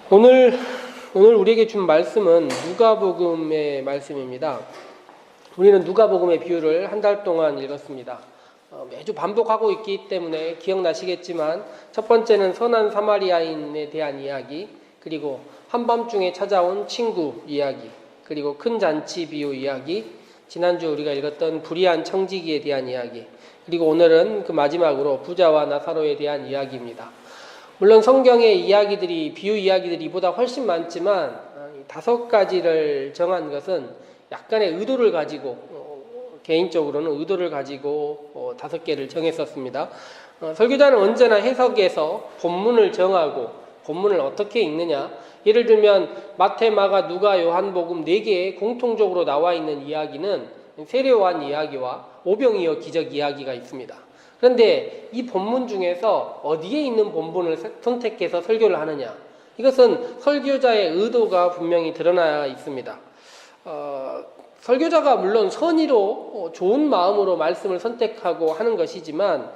오늘 우리에게 준 말씀은 누가복음의 말씀입니다. 우리는 누가복음의 비유를 한 달 동안 읽었습니다. 매주 반복하고 있기 때문에 기억나시겠지만 첫 번째는 선한 사마리아인에 대한 이야기, 그리고 한밤중에 찾아온 친구 이야기, 그리고 큰 잔치 비유 이야기, 지난주 우리가 읽었던 불의한 청지기에 대한 이야기, 그리고 오늘은 그 마지막으로 부자와 나사로에 대한 이야기입니다. 물론 성경의 이야기들이, 비유 이야기들이 이보다 훨씬 많지만 5가지를 정한 것은 약간의 의도를 가지고, 개인적으로는 의도를 가지고 5개를 정했었습니다. 설교자는 언제나 해석에서 본문을 정하고 본문을 어떻게 읽느냐, 예를 들면 마태, 마가, 누가, 요한복음 4개에 공통적으로 나와 있는 이야기는 세례요한 이야기와 오병이어 기적 이야기가 있습니다. 그런데 이 본문 중에서 어디에 있는 본문을 선택해서 설교를 하느냐, 이것은 설교자의 의도가 분명히 드러나야 있습니다. 설교자가 물론 선의로 좋은 마음으로 말씀을 선택하고 하는 것이지만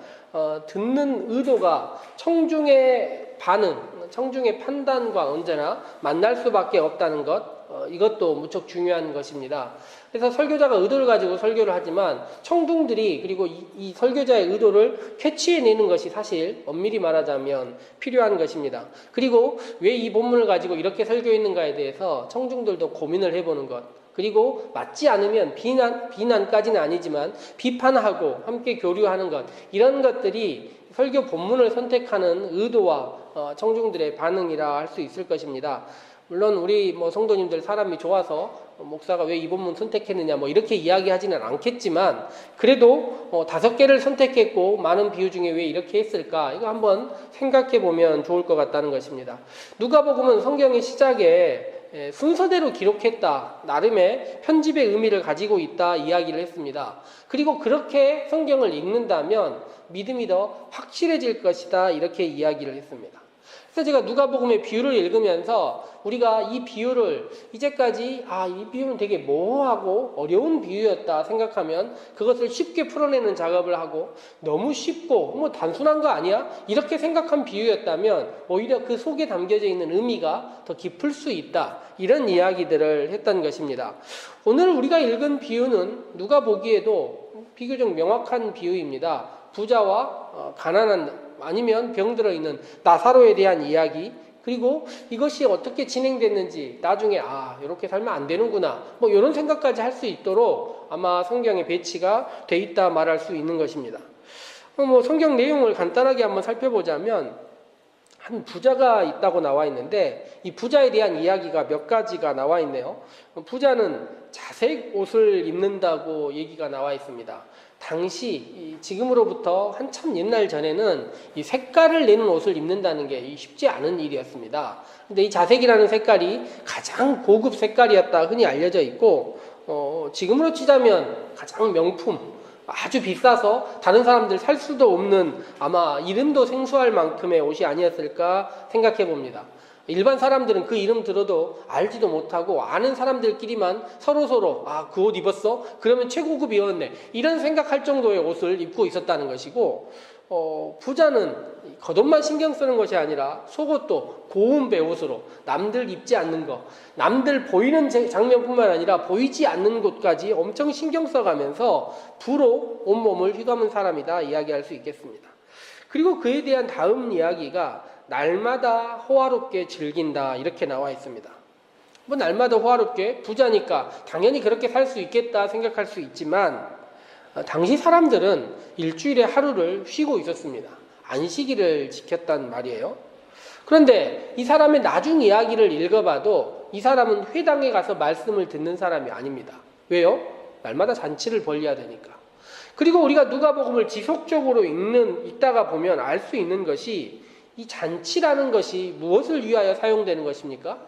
듣는 의도가 청중의 반응, 청중의 판단과 언제나 만날 수밖에 없다는 것, 이것도 무척 중요한 것입니다. 그래서 설교자가 의도를 가지고 설교를 하지만 청중들이, 그리고 이 설교자의 의도를 캐치해내는 것이 사실 엄밀히 말하자면 필요한 것입니다. 그리고 왜 이 본문을 가지고 이렇게 설교했는가에 대해서 청중들도 고민을 해보는 것, 그리고 맞지 않으면 비난까지는 아니지만 비판하고 함께 교류하는 것, 이런 것들이 설교 본문을 선택하는 의도와 청중들의 반응이라 할 수 있을 것입니다. 물론 우리 성도님들 사람이 좋아서 목사가 왜 이 본문 선택했느냐 이렇게 이야기하지는 않겠지만, 그래도 5개를 선택했고 많은 비유 중에 왜 이렇게 했을까, 이거 한번 생각해 보면 좋을 것 같다는 것입니다. 누가복음은 성경의 시작에 순서대로 기록했다, 나름의 편집의 의미를 가지고 있다 이야기를 했습니다. 그리고 그렇게 성경을 읽는다면 믿음이 더 확실해질 것이다, 이렇게 이야기를 했습니다. 그래서 제가 누가복음의 비유를 읽으면서 우리가 이 비유를 이제까지 이 비유는 되게 모호하고 어려운 비유였다 생각하면 그것을 쉽게 풀어내는 작업을 하고, 너무 쉽고 단순한 거 아니야? 이렇게 생각한 비유였다면 오히려 그 속에 담겨져 있는 의미가 더 깊을 수 있다, 이런 이야기들을 했던 것입니다. 오늘 우리가 읽은 비유는 누가 보기에도 비교적 명확한 비유입니다. 부자와 가난한, 아니면 병들어 있는 나사로에 대한 이야기, 그리고 이것이 어떻게 진행됐는지 나중에 이렇게 살면 안 되는구나 이런 생각까지 할 수 있도록 아마 성경에 배치가 돼 있다 말할 수 있는 것입니다. 성경 내용을 간단하게 한번 살펴보자면 한 부자가 있다고 나와 있는데, 이 부자에 대한 이야기가 몇 가지가 나와 있네요. 부자는 자색 옷을 입는다고 얘기가 나와 있습니다. 당시 지금으로부터 한참 옛날 전에는 이 색깔을 내는 옷을 입는다는 게 쉽지 않은 일이었습니다. 근데 이 자색이라는 색깔이 가장 고급 색깔이었다 흔히 알려져 있고, 지금으로 치자면 가장 명품, 아주 비싸서 다른 사람들 살 수도 없는, 아마 이름도 생소할 만큼의 옷이 아니었을까 생각해 봅니다. 일반 사람들은 그 이름 들어도 알지도 못하고 아는 사람들끼리만 서로서로 그 옷 입었어? 그러면 최고급이었네, 이런 생각할 정도의 옷을 입고 있었다는 것이고, 부자는 겉옷만 신경 쓰는 것이 아니라 속옷도 고운 배옷으로 남들 입지 않는 거, 남들 보이는 장면뿐만 아니라 보이지 않는 곳까지 엄청 신경 써가면서 부로 온몸을 휘감은 사람이다 이야기할 수 있겠습니다. 그리고 그에 대한 다음 이야기가 날마다 호화롭게 즐긴다, 이렇게 나와 있습니다. 날마다 호화롭게, 부자니까 당연히 그렇게 살 수 있겠다 생각할 수 있지만, 당시 사람들은 일주일에 하루를 쉬고 있었습니다. 안식일을 지켰단 말이에요. 그런데 이 사람의 나중 이야기를 읽어봐도 이 사람은 회당에 가서 말씀을 듣는 사람이 아닙니다. 왜요? 날마다 잔치를 벌려야 되니까. 그리고 우리가 누가복음을 지속적으로 읽다가 보면 알 수 있는 것이, 이 잔치라는 것이 무엇을 위하여 사용되는 것입니까?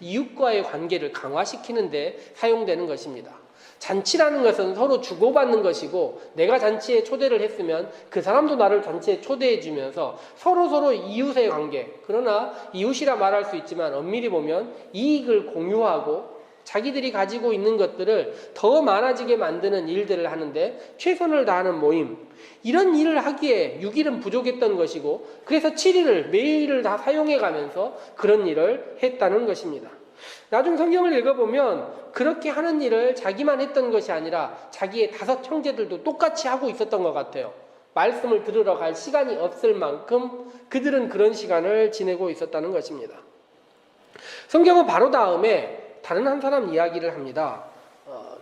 이웃과의 관계를 강화시키는 데 사용되는 것입니다. 잔치라는 것은 서로 주고받는 것이고, 내가 잔치에 초대를 했으면 그 사람도 나를 잔치에 초대해 주면서 서로서로 이웃의 관계, 그러나 이웃이라 말할 수 있지만 엄밀히 보면 이익을 공유하고 자기들이 가지고 있는 것들을 더 많아지게 만드는 일들을 하는데 최선을 다하는 모임, 이런 일을 하기에 6일은 부족했던 것이고 그래서 7일을 매일을 다 사용해 가면서 그런 일을 했다는 것입니다. 나중 성경을 읽어보면 그렇게 하는 일을 자기만 했던 것이 아니라 자기의 5 형제들도 똑같이 하고 있었던 것 같아요. 말씀을 들으러 갈 시간이 없을 만큼 그들은 그런 시간을 지내고 있었다는 것입니다. 성경은 바로 다음에 다른 한 사람 이야기를 합니다.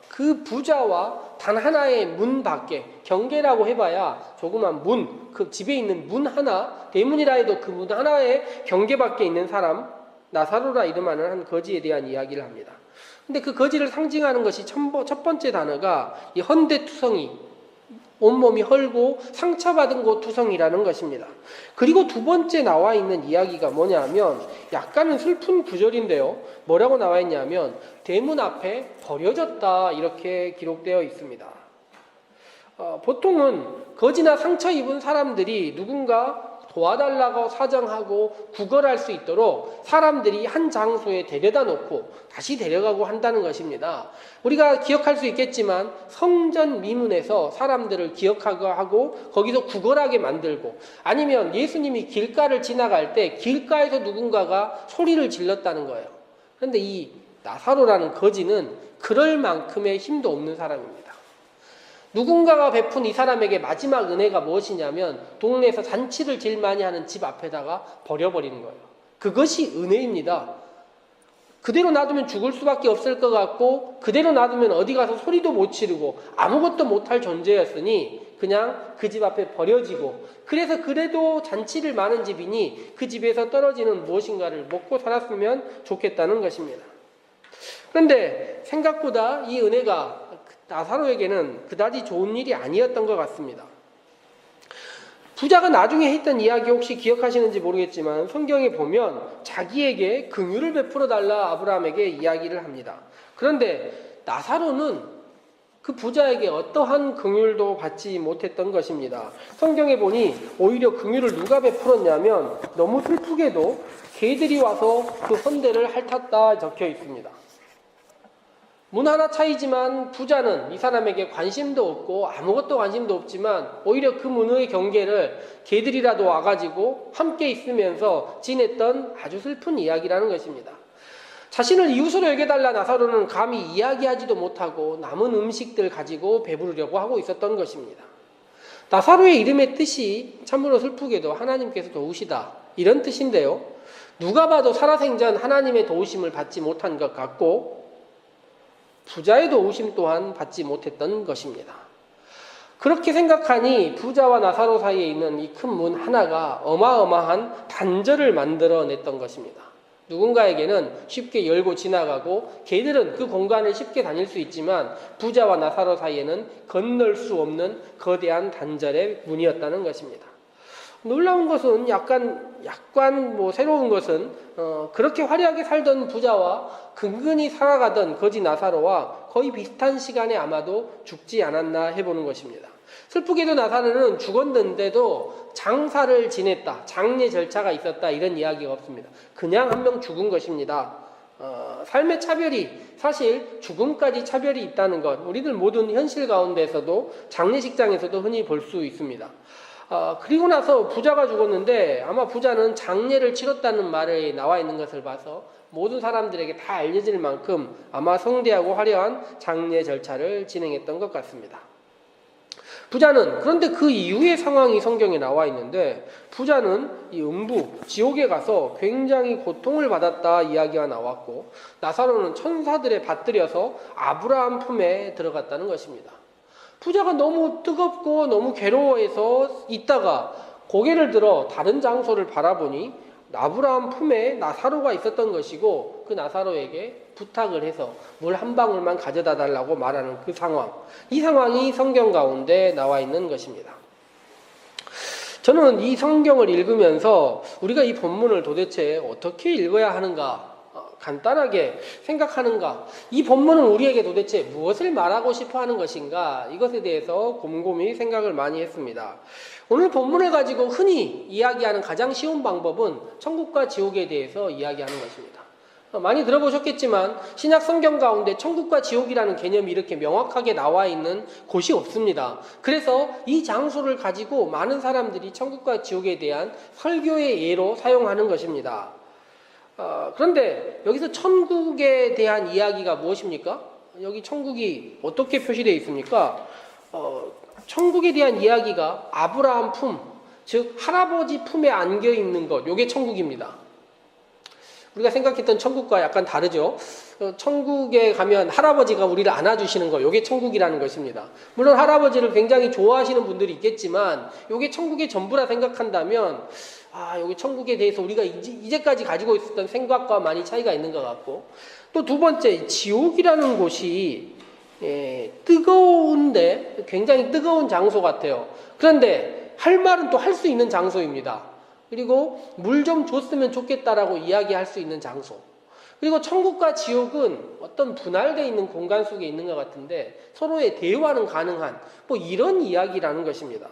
그 부자와 단 하나의 문 밖에, 경계라고 해봐야 조그만 문, 그 집에 있는 문 하나, 대문이라 해도 그 문 하나의 경계 밖에 있는 사람, 나사로라 이름하는 한 거지에 대한 이야기를 합니다. 근데 그 거지를 상징하는 것이 첫 번째 단어가 이 헌대투성이, 온몸이 헐고 상처받은 곳투성이라는 것입니다. 그리고 두 번째 나와 있는 이야기가 뭐냐면 약간은 슬픈 구절인데요. 뭐라고 나와 있냐면 대문 앞에 버려졌다 이렇게 기록되어 있습니다. 보통은 거지나 상처 입은 사람들이 누군가 도와달라고 사정하고 구걸할 수 있도록 사람들이 한 장소에 데려다 놓고 다시 데려가고 한다는 것입니다. 우리가 기억할 수 있겠지만 성전 미문에서 사람들을 기억하고 하고 거기서 구걸하게 만들고, 아니면 예수님이 길가를 지나갈 때 길가에서 누군가가 소리를 질렀다는 거예요. 그런데 이 나사로라는 거지는 그럴 만큼의 힘도 없는 사람입니다. 누군가가 베푼 이 사람에게 마지막 은혜가 무엇이냐면 동네에서 잔치를 제일 많이 하는 집 앞에다가 버려버리는 거예요. 그것이 은혜입니다. 그대로 놔두면 죽을 수밖에 없을 것 같고 그대로 놔두면 어디 가서 소리도 못 지르고 아무것도 못할 존재였으니 그냥 그 집 앞에 버려지고, 그래서 그래도 잔치를 많은 집이니 그 집에서 떨어지는 무엇인가를 먹고 살았으면 좋겠다는 것입니다. 그런데 생각보다 이 은혜가 나사로에게는 그다지 좋은 일이 아니었던 것 같습니다. 부자가 나중에 했던 이야기 혹시 기억하시는지 모르겠지만 성경에 보면 자기에게 긍휼을 베풀어 달라 아브라함에게 이야기를 합니다. 그런데 나사로는 그 부자에게 어떠한 긍휼도 받지 못했던 것입니다. 성경에 보니 오히려 긍휼을 누가 베풀었냐면 너무 슬프게도 개들이 와서 그 헌대를 핥았다 적혀 있습니다. 문 하나 차이지만 부자는 이 사람에게 관심도 없고 아무것도 관심도 없지만 오히려 그 문의 경계를 개들이라도 와가지고 함께 있으면서 지냈던 아주 슬픈 이야기라는 것입니다. 자신을 이웃으로 여겨달라 나사로는 감히 이야기하지도 못하고 남은 음식들 가지고 배부르려고 하고 있었던 것입니다. 나사로의 이름의 뜻이 참으로 슬프게도 하나님께서 도우시다 이런 뜻인데요. 누가 봐도 살아생전 하나님의 도우심을 받지 못한 것 같고 부자의 도우심 또한 받지 못했던 것입니다. 그렇게 생각하니 부자와 나사로 사이에 있는 이 큰 문 하나가 어마어마한 단절을 만들어냈던 것입니다. 누군가에게는 쉽게 열고 지나가고 개들은 그 공간을 쉽게 다닐 수 있지만 부자와 나사로 사이에는 건널 수 없는 거대한 단절의 문이었다는 것입니다. 놀라운 것은 약간 새로운 것은 그렇게 화려하게 살던 부자와 근근히 살아가던 거지 나사로와 거의 비슷한 시간에 아마도 죽지 않았나 해보는 것입니다. 슬프게도 나사로는 죽었는데도 장사를 지냈다, 장례 절차가 있었다 이런 이야기가 없습니다. 그냥 한 명 죽은 것입니다. 삶의 차별이, 사실 죽음까지 차별이 있다는 것 우리들 모든 현실 가운데서도 장례식장에서도 흔히 볼 수 있습니다. 그리고 나서 부자가 죽었는데 아마 부자는 장례를 치렀다는 말에 나와 있는 것을 봐서 모든 사람들에게 다 알려질 만큼 아마 성대하고 화려한 장례 절차를 진행했던 것 같습니다. 부자는, 그런데 그 이후의 상황이 성경에 나와 있는데 부자는 이 음부, 지옥에 가서 굉장히 고통을 받았다 이야기가 나왔고 나사로는 천사들에 받들여서 아브라함 품에 들어갔다는 것입니다. 부자가 너무 뜨겁고 너무 괴로워해서 있다가 고개를 들어 다른 장소를 바라보니 아브라함 품에 나사로가 있었던 것이고 그 나사로에게 부탁을 해서 물 한 방울만 가져다 달라고 말하는 그 상황, 이 상황이 성경 가운데 나와 있는 것입니다. 저는 이 성경을 읽으면서 우리가 이 본문을 도대체 어떻게 읽어야 하는가 간단하게 생각하는가, 이 본문은 우리에게 도대체 무엇을 말하고 싶어 하는 것인가, 이것에 대해서 곰곰이 생각을 많이 했습니다. 오늘 본문을 가지고 흔히 이야기하는 가장 쉬운 방법은 천국과 지옥에 대해서 이야기하는 것입니다. 많이 들어보셨겠지만 신약 성경 가운데 천국과 지옥이라는 개념이 이렇게 명확하게 나와 있는 곳이 없습니다. 그래서 이 장소를 가지고 많은 사람들이 천국과 지옥에 대한 설교의 예로 사용하는 것입니다. 그런데 여기서 천국에 대한 이야기가 무엇입니까? 여기 천국이 어떻게 표시되어 있습니까? 천국에 대한 이야기가 아브라함 품, 즉 할아버지 품에 안겨 있는 것, 이게 천국입니다. 우리가 생각했던 천국과 약간 다르죠. 천국에 가면 할아버지가 우리를 안아주시는 거, 이게 천국이라는 것입니다. 물론 할아버지를 굉장히 좋아하시는 분들이 있겠지만 이게 천국의 전부라 생각한다면 여기 천국에 대해서 우리가 이제까지 가지고 있었던 생각과 많이 차이가 있는 것 같고, 또 두 번째, 지옥이라는 곳이 뜨거운데 굉장히 뜨거운 장소 같아요. 그런데 할 말은 또 할 수 있는 장소입니다. 그리고 물 좀 줬으면 좋겠다라고 이야기할 수 있는 장소. 그리고 천국과 지옥은 어떤 분할되어 있는 공간 속에 있는 것 같은데 서로의 대화는 가능한 이런 이야기라는 것입니다.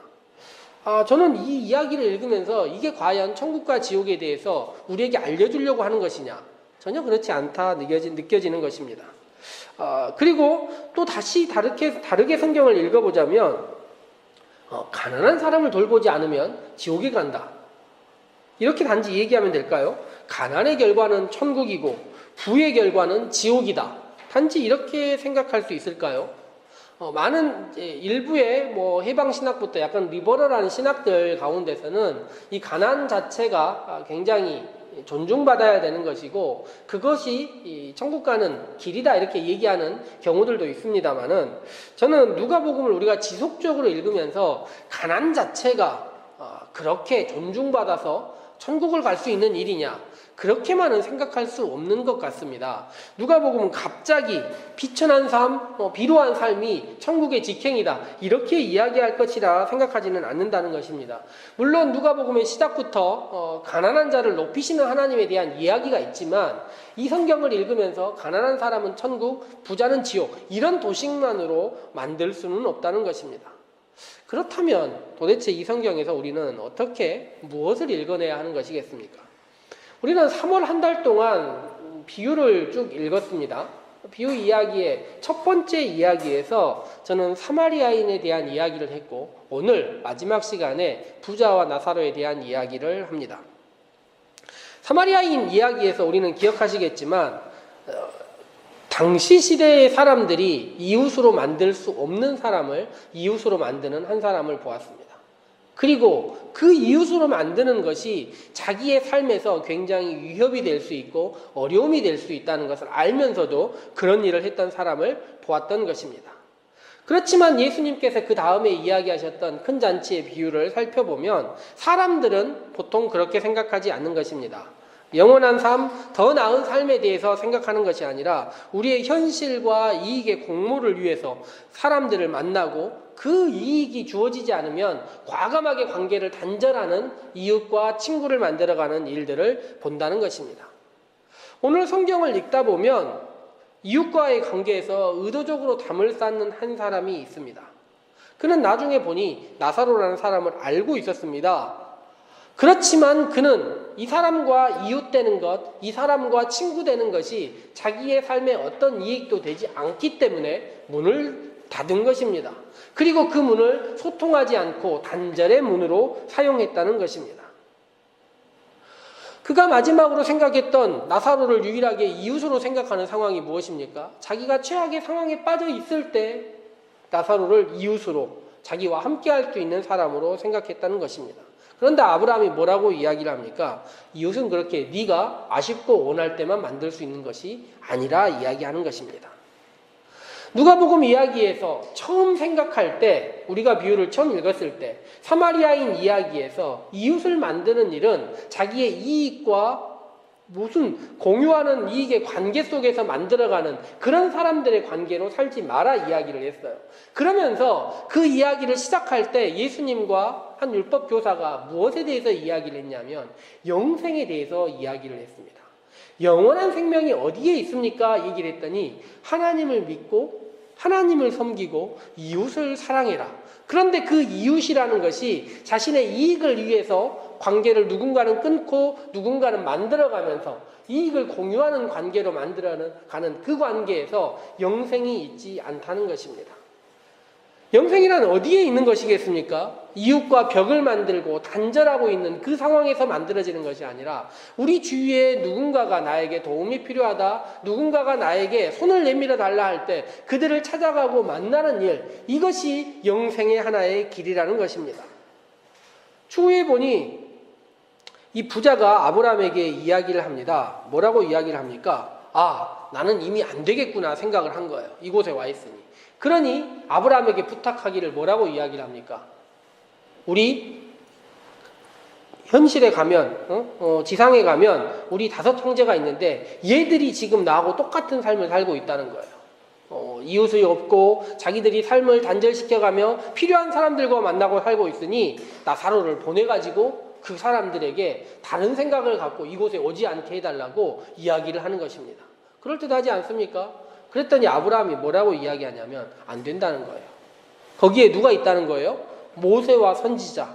저는 이 이야기를 읽으면서 이게 과연 천국과 지옥에 대해서 우리에게 알려주려고 하는 것이냐? 전혀 그렇지 않다 느껴지는 것입니다. 그리고 또 다시 다르게 성경을 읽어보자면 가난한 사람을 돌보지 않으면 지옥에 간다. 이렇게 단지 얘기하면 될까요? 가난의 결과는 천국이고 부의 결과는 지옥이다. 단지 이렇게 생각할 수 있을까요? 많은 일부의 해방 신학부터 약간 리버럴한 신학들 가운데서는 이 가난 자체가 굉장히 존중받아야 되는 것이고 그것이 이 천국 가는 길이다 이렇게 얘기하는 경우들도 있습니다만은 저는 누가복음을 우리가 지속적으로 읽으면서 가난 자체가 그렇게 존중받아서 천국을 갈 수 있는 일이냐 그렇게만은 생각할 수 없는 것 같습니다. 누가복음은 갑자기 비천한 삶, 비루한 삶이 천국의 직행이다 이렇게 이야기할 것이라 생각하지는 않는다는 것입니다. 물론 누가복음의 시작부터 가난한 자를 높이시는 하나님에 대한 이야기가 있지만 이 성경을 읽으면서 가난한 사람은 천국, 부자는 지옥 이런 도식만으로 만들 수는 없다는 것입니다. 그렇다면 도대체 이 성경에서 우리는 어떻게 무엇을 읽어내야 하는 것이겠습니까? 우리는 3월 한 달 동안 비유를 쭉 읽었습니다. 비유 이야기의 첫 번째 이야기에서 저는 사마리아인에 대한 이야기를 했고 오늘 마지막 시간에 부자와 나사로에 대한 이야기를 합니다. 사마리아인 이야기에서 우리는 기억하시겠지만 당시 시대의 사람들이 이웃으로 만들 수 없는 사람을 이웃으로 만드는 한 사람을 보았습니다. 그리고 그 이웃으로 만드는 것이 자기의 삶에서 굉장히 위협이 될 수 있고 어려움이 될 수 있다는 것을 알면서도 그런 일을 했던 사람을 보았던 것입니다. 그렇지만 예수님께서 그 다음에 이야기하셨던 큰 잔치의 비유를 살펴보면 사람들은 보통 그렇게 생각하지 않는 것입니다. 영원한 삶, 더 나은 삶에 대해서 생각하는 것이 아니라 우리의 현실과 이익의 공모를 위해서 사람들을 만나고 그 이익이 주어지지 않으면 과감하게 관계를 단절하는 이웃과 친구를 만들어가는 일들을 본다는 것입니다. 오늘 성경을 읽다 보면 이웃과의 관계에서 의도적으로 담을 쌓는 한 사람이 있습니다. 그는 나중에 보니 나사로라는 사람을 알고 있었습니다. 그렇지만 그는 이 사람과 이웃 되는 것, 이 사람과 친구 되는 것이 자기의 삶에 어떤 이익도 되지 않기 때문에 문을 닫은 것입니다. 그리고 그 문을 소통하지 않고 단절의 문으로 사용했다는 것입니다. 그가 마지막으로 생각했던 나사로를 유일하게 이웃으로 생각하는 상황이 무엇입니까? 자기가 최악의 상황에 빠져 있을 때 나사로를 이웃으로 자기와 함께 할 수 있는 사람으로 생각했다는 것입니다. 그런데 아브라함이 뭐라고 이야기를 합니까? 이웃은 그렇게 네가 아쉽고 원할 때만 만들 수 있는 것이 아니라 이야기하는 것입니다. 누가복음 이야기에서 처음 생각할 때 우리가 비유를 처음 읽었을 때 사마리아인 이야기에서 이웃을 만드는 일은 자기의 이익과 무슨 공유하는 이익의 관계 속에서 만들어가는 그런 사람들의 관계로 살지 마라 이야기를 했어요. 그러면서 그 이야기를 시작할 때 예수님과 한 율법 교사가 무엇에 대해서 이야기를 했냐면 영생에 대해서 이야기를 했습니다. 영원한 생명이 어디에 있습니까? 얘기를 했더니 하나님을 믿고 하나님을 섬기고 이웃을 사랑해라. 그런데 그 이웃이라는 것이 자신의 이익을 위해서 관계를 누군가는 끊고 누군가는 만들어가면서 이익을 공유하는 관계로 만들어가는 그 관계에서 영생이 있지 않다는 것입니다. 영생이란 어디에 있는 것이겠습니까? 이웃과 벽을 만들고 단절하고 있는 그 상황에서 만들어지는 것이 아니라 우리 주위에 누군가가 나에게 도움이 필요하다, 누군가가 나에게 손을 내밀어 달라 할 때 그들을 찾아가고 만나는 일, 이것이 영생의 하나의 길이라는 것입니다. 추후에 보니 이 부자가 아브라함에게 이야기를 합니다. 뭐라고 이야기를 합니까? 나는 이미 안 되겠구나 생각을 한 거예요. 이곳에 와 있으니. 그러니 아브라함에게 부탁하기를 뭐라고 이야기를 합니까? 우리 현실에 가면 지상에 가면 우리 5 형제가 있는데 얘들이 지금 나하고 똑같은 삶을 살고 있다는 거예요. 이웃이 없고 자기들이 삶을 단절시켜가며 필요한 사람들과 만나고 살고 있으니 나사로를 보내가지고 그 사람들에게 다른 생각을 갖고 이곳에 오지 않게 해달라고 이야기를 하는 것입니다. 그럴듯하지 않습니까? 그랬더니 아브라함이 뭐라고 이야기하냐면 안 된다는 거예요. 거기에 누가 있다는 거예요? 모세와 선지자.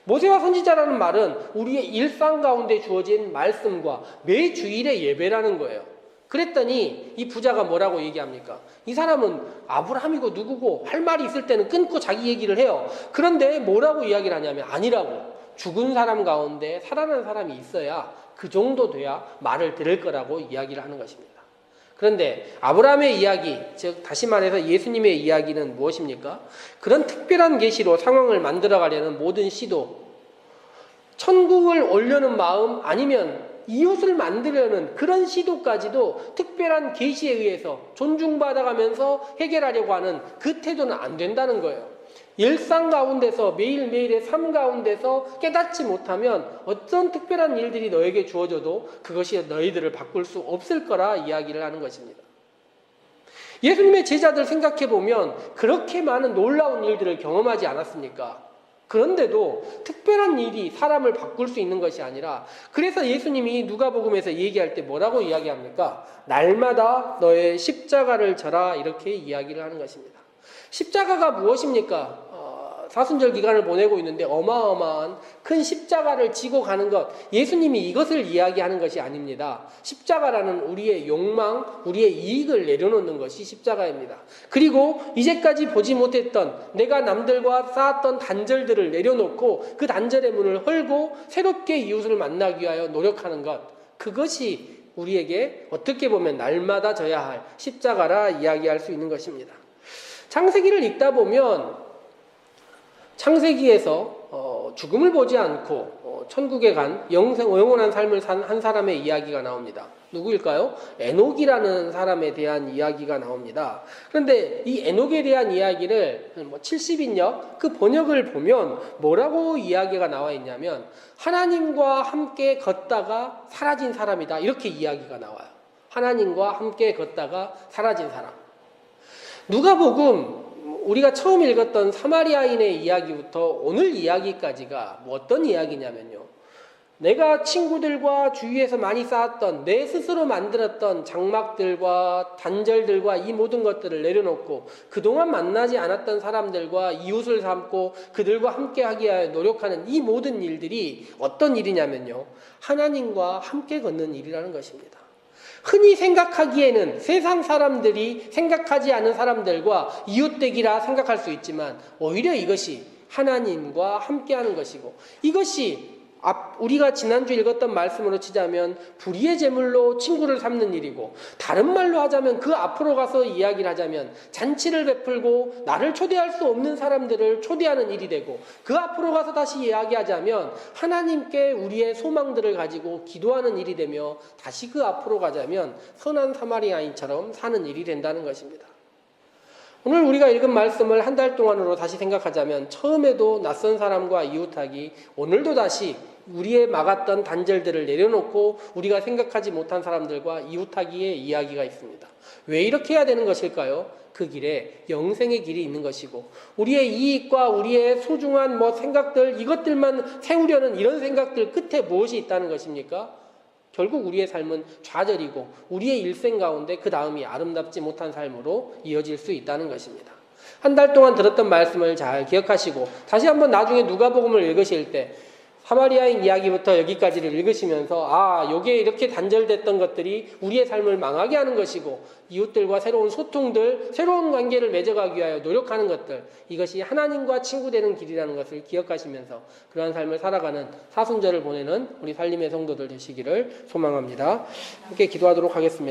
모세와 선지자라는 말은 우리의 일상 가운데 주어진 말씀과 매 주일의 예배라는 거예요. 그랬더니 이 부자가 뭐라고 얘기합니까? 이 사람은 아브라함이고 누구고 할 말이 있을 때는 끊고 자기 얘기를 해요. 그런데 뭐라고 이야기를 하냐면 아니라고. 죽은 사람 가운데 살아난 사람이 있어야 그 정도 돼야 말을 들을 거라고 이야기를 하는 것입니다. 그런데 아브라함의 이야기, 즉 다시 말해서 예수님의 이야기는 무엇입니까? 그런 특별한 계시로 상황을 만들어가려는 모든 시도, 천국을 올려는 마음 아니면 이웃을 만들려는 그런 시도까지도 특별한 계시에 의해서 존중받아가면서 해결하려고 하는 그 태도는 안 된다는 거예요. 일상 가운데서 매일매일의 삶 가운데서 깨닫지 못하면 어떤 특별한 일들이 너에게 주어져도 그것이 너희들을 바꿀 수 없을 거라 이야기를 하는 것입니다. 예수님의 제자들 생각해보면 그렇게 많은 놀라운 일들을 경험하지 않았습니까? 그런데도 특별한 일이 사람을 바꿀 수 있는 것이 아니라 그래서 예수님이 누가복음에서 얘기할 때 뭐라고 이야기합니까? 날마다 너의 십자가를 져라 이렇게 이야기를 하는 것입니다. 십자가가 무엇입니까? 사순절 기간을 보내고 있는데 어마어마한 큰 십자가를 지고 가는 것, 예수님이 이것을 이야기하는 것이 아닙니다. 십자가라는 우리의 욕망, 우리의 이익을 내려놓는 것이 십자가입니다. 그리고 이제까지 보지 못했던 내가 남들과 쌓았던 단절들을 내려놓고 그 단절의 문을 헐고 새롭게 이웃을 만나기 위하여 노력하는 것, 그것이 우리에게 어떻게 보면 날마다 져야 할 십자가라 이야기할 수 있는 것입니다. 창세기를 읽다 보면 창세기에서 죽음을 보지 않고 천국에 간 영원한 삶을 산 한 사람의 이야기가 나옵니다. 누구일까요? 에녹이라는 사람에 대한 이야기가 나옵니다. 그런데 이 에녹에 대한 이야기를 70인역 그 번역을 보면 뭐라고 이야기가 나와 있냐면 하나님과 함께 걷다가 사라진 사람이다 이렇게 이야기가 나와요. 하나님과 함께 걷다가 사라진 사람. 누가복음 우리가 처음 읽었던 사마리아인의 이야기부터 오늘 이야기까지가 어떤 이야기냐면요. 내가 친구들과 주위에서 많이 쌓았던 내 스스로 만들었던 장막들과 단절들과 이 모든 것들을 내려놓고 그동안 만나지 않았던 사람들과 이웃을 삼고 그들과 함께하기 위해 노력하는 이 모든 일들이 어떤 일이냐면요. 하나님과 함께 걷는 일이라는 것입니다. 흔히 생각하기에는 세상 사람들이 생각하지 않은 사람들과 이웃되기라 생각할 수 있지만 오히려 이것이 하나님과 함께하는 것이고 이것이 우리가 지난주 읽었던 말씀으로 치자면 불의의 제물로 친구를 삼는 일이고 다른 말로 하자면 그 앞으로 가서 이야기를 하자면 잔치를 베풀고 나를 초대할 수 없는 사람들을 초대하는 일이 되고 그 앞으로 가서 다시 이야기하자면 하나님께 우리의 소망들을 가지고 기도하는 일이 되며 다시 그 앞으로 가자면 선한 사마리아인처럼 사는 일이 된다는 것입니다. 오늘 우리가 읽은 말씀을 한 달 동안으로 다시 생각하자면 처음에도 낯선 사람과 이웃하기, 오늘도 다시 우리의 막았던 단절들을 내려놓고 우리가 생각하지 못한 사람들과 이웃하기의 이야기가 있습니다. 왜 이렇게 해야 되는 것일까요? 그 길에 영생의 길이 있는 것이고 우리의 이익과 우리의 소중한 생각들 이것들만 세우려는 이런 생각들 끝에 무엇이 있다는 것입니까? 결국 우리의 삶은 좌절이고 우리의 일생 가운데 그 다음이 아름답지 못한 삶으로 이어질 수 있다는 것입니다. 한 달 동안 들었던 말씀을 잘 기억하시고 다시 한번 나중에 누가복음을 읽으실 때 사마리아인 이야기부터 여기까지를 읽으시면서 아, 요게 이렇게 단절됐던 것들이 우리의 삶을 망하게 하는 것이고 이웃들과 새로운 소통들, 새로운 관계를 맺어가기 위하여 노력하는 것들, 이것이 하나님과 친구되는 길이라는 것을 기억하시면서 그러한 삶을 살아가는 사순절을 보내는 우리 살림의 성도들 되시기를 소망합니다. 함께 기도하도록 하겠습니다.